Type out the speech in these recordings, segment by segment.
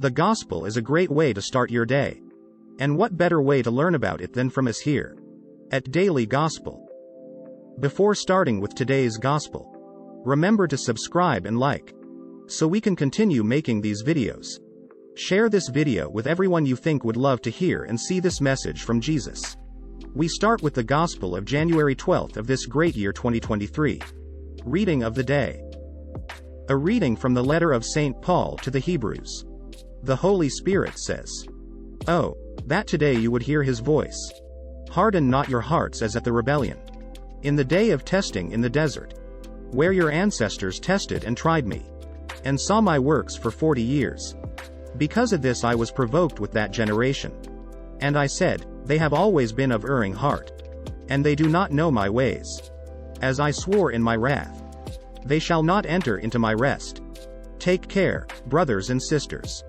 The gospel is a great way to start your day. And what better way to learn about it than from us here at Daily Gospel? Before starting with today's gospel, remember to subscribe and like, so we can continue making these videos. Share this video with everyone you think would love to hear and see this message from Jesus. We start with the Gospel of January 12th of this great year 2023. Reading of the day. A reading from the letter of St. Paul to the Hebrews. The Holy Spirit says, "Oh, that today you would hear his voice. Harden not your hearts as at the rebellion, in the day of testing in the desert, where your ancestors tested and tried me, and saw my works for 40 years. Because of this I was provoked with that generation. And I said, they have always been of erring heart, and they do not know my ways. As I swore in my wrath, they shall not enter into my rest. Take care, brothers and sisters,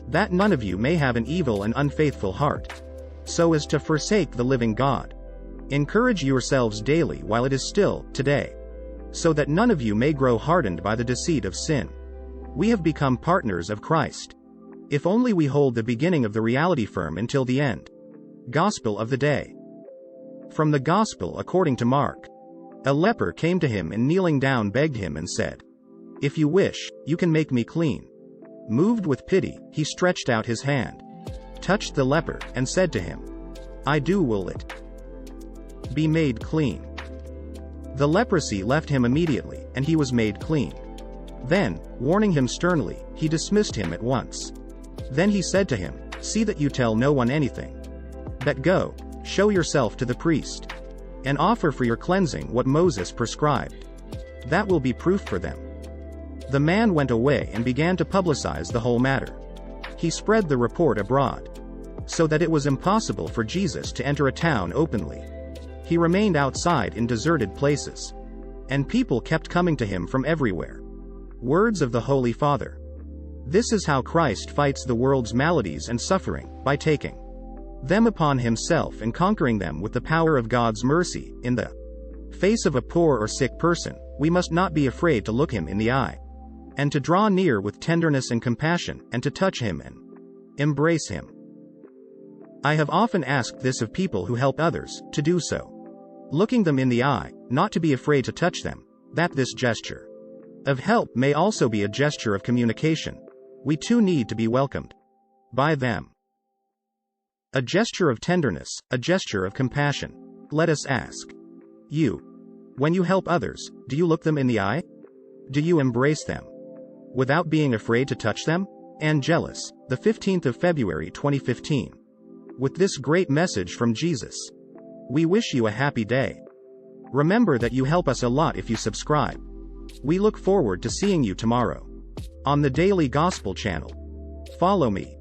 that none of you may have an evil and unfaithful heart, so as to forsake the living God. Encourage yourselves daily while it is still today, so that none of you may grow hardened by the deceit of sin. We have become partners of Christ, if only we hold the beginning of the reality firm until the end." Gospel of the day. From the Gospel according to Mark. A leper came to him and kneeling down begged him and said, "If you wish, you can make me clean." Moved with pity, he stretched out his hand, touched the leper, and said to him, "I do will it be made clean." The leprosy left him immediately, and he was made clean. Then, warning him sternly, he dismissed him at once. Then he said to him, "See that you tell no one anything. But go, show yourself to the priest, and offer for your cleansing what Moses prescribed. That will be proof for them." The man went away and began to publicize the whole matter. He spread the report abroad, so that it was impossible for Jesus to enter a town openly. He remained outside in deserted places, and people kept coming to him from everywhere. Words of the Holy Father. This is how Christ fights the world's maladies and suffering, by taking them upon himself and conquering them with the power of God's mercy. In the face of a poor or sick person, we must not be afraid to look him in the eye, and to draw near with tenderness and compassion, and to touch him and embrace him. I have often asked this of people who help others, to do so, looking them in the eye, not to be afraid to touch them, that this gesture of help may also be a gesture of communication. We too need to be welcomed by them. A gesture of tenderness, a gesture of compassion. Let us ask. You, when you help others, do you look them in the eye? Do you embrace them, without being afraid to touch them? Angelus, the 15th of February 2015. With this great message from Jesus, we wish you a happy day. Remember that you help us a lot if you subscribe. We look forward to seeing you tomorrow on the Daily Gospel channel. Follow me